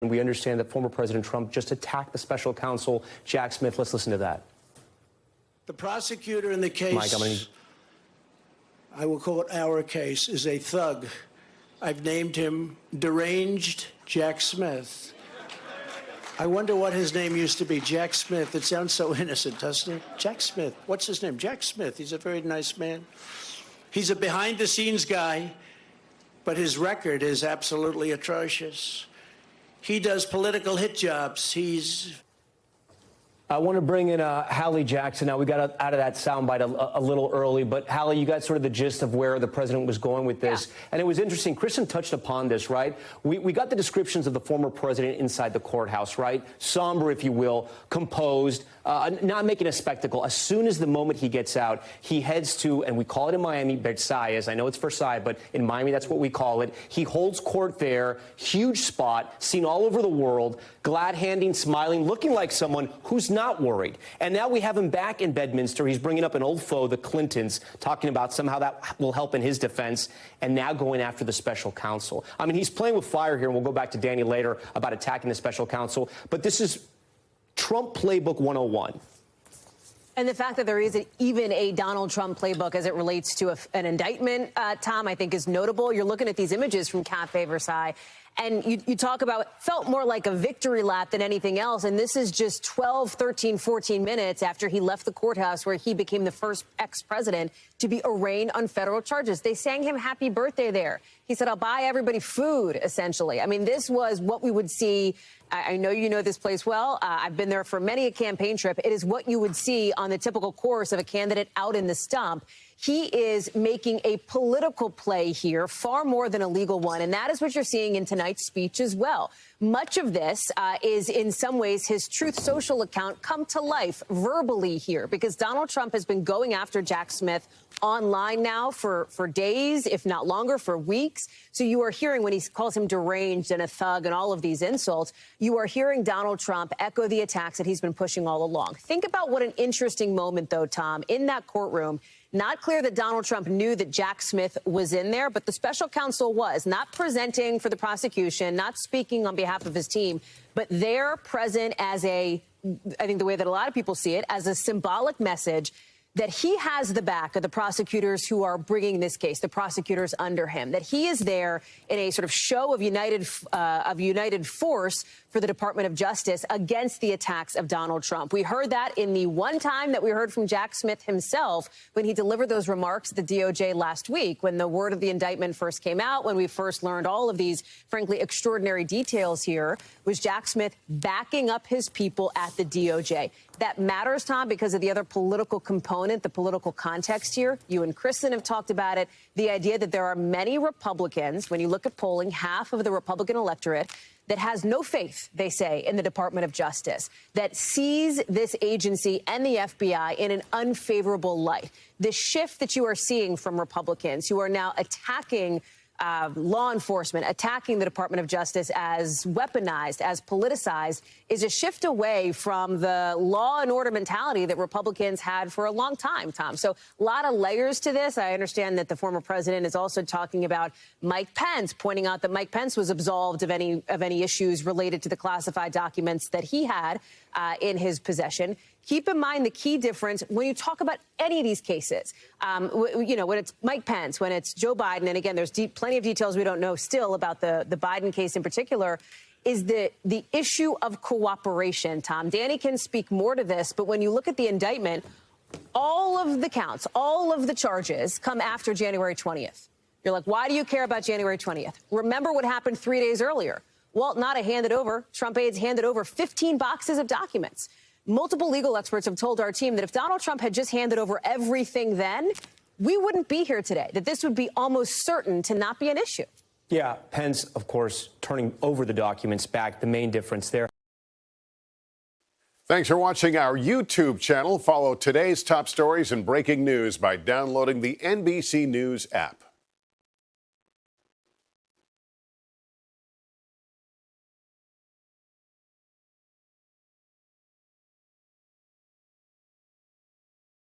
We understand that former President Trump just attacked the special counsel, Jack Smith. Let's listen to that. The prosecutor in the case, Mike, I will call it our case, is a thug. I've named him deranged Jack Smith. I wonder what his name used to be, Jack Smith. It sounds so innocent, doesn't it? Jack Smith. What's his name? Jack Smith. He's a very nice man. He's a behind-the-scenes guy, but his record is absolutely atrocious. He does political hit jobs. I want to bring in Hallie Jackson. Now, we got out of that soundbite a little early, but Hallie, you got sort of the gist of where the president was going with this. Yeah. And it was interesting. Kristen touched upon this, right? We got the descriptions of the former president inside the courthouse, right? Somber, if you will, composed, not making a spectacle. As soon as the moment he gets out, he heads to, and we call it in Miami, Versailles. I know it's Versailles, but in Miami, that's what we call it. He holds court there, huge spot, seen all over the world, glad-handing, smiling, looking like someone who's not worried. And now we have him back in Bedminster. He's bringing up an old foe, the Clintons, talking about somehow that will help in his defense, and now going after the special counsel. I mean, he's playing with fire here, and we'll go back to Danny later about attacking the special counsel. But this is Trump Playbook 101. And the fact that there isn't even a Donald Trump playbook as it relates to an indictment, Tom, I think is notable. You're looking at these images from Cafe Versailles, and you talk about, felt more like a victory lap than anything else. And this is just 12, 13, 14 minutes after he left the courthouse where he became the first ex-president to be arraigned on federal charges. They sang him happy birthday there. He said, I'll buy everybody food, essentially. I mean, this was what we would see. I know you know this place well. I've been there for many a campaign trip. It is what you would see on the typical course of a candidate out in the stump. He is making a political play here, far more than a legal one. And that is what you're seeing in tonight's speech as well. Much of this is in some ways his Truth Social account come to life verbally here, because Donald Trump has been going after Jack Smith online now for days, if not longer, for weeks. So you are hearing when he calls him deranged and a thug and all of these insults, you are hearing Donald Trump echo the attacks that he's been pushing all along. Think about what an interesting moment, though, Tom, in that courtroom. Not clear that Donald Trump knew that Jack Smith was in there, but the special counsel was not presenting for the prosecution, not speaking on behalf of his team, but there present as I think the way that a lot of people see it, as a symbolic message that he has the back of the prosecutors who are bringing this case, the prosecutors under him, that he is there in a sort of show of united force for the Department of Justice against the attacks of Donald Trump. We heard that in the one time that we heard from Jack Smith himself when he delivered those remarks at the DOJ last week, when the word of the indictment first came out, when we first learned all of these, frankly, extraordinary details here, was Jack Smith backing up his people at the DOJ. That matters, Tom, because of the other political component, the political context here. You and Kristen have talked about it. The idea that there are many Republicans, when you look at polling, half of the Republican electorate that has no faith, they say, in the Department of Justice, that sees this agency and the FBI in an unfavorable light. The shift that you are seeing from Republicans who are now attacking law enforcement, attacking the Department of Justice as weaponized, as politicized, is a shift away from the law and order mentality that Republicans had for a long time, Tom. So a lot of layers to this. I understand that the former president is also talking about Mike Pence, pointing out that Mike Pence was absolved of any issues related to the classified documents that he had in his possession. Keep in mind the key difference when you talk about any of these cases, when it's Mike Pence, when it's Joe Biden, and again, there's plenty of details we don't know still about the Biden case in particular, is the issue of cooperation, Tom. Danny can speak more to this, but when you look at the indictment, all of the counts, all of the charges come after January 20th. You're like, why do you care about January 20th? Remember what happened 3 days earlier. Well, not a handed over. Trump aides handed over 15 boxes of documents. Multiple legal experts have told our team that if Donald Trump had just handed over everything then, we wouldn't be here today, that this would be almost certain to not be an issue. Yeah, Pence, of course, turning over the documents back, the main difference there. Thanks for watching our YouTube channel. Follow today's top stories and breaking news by downloading the NBC News app.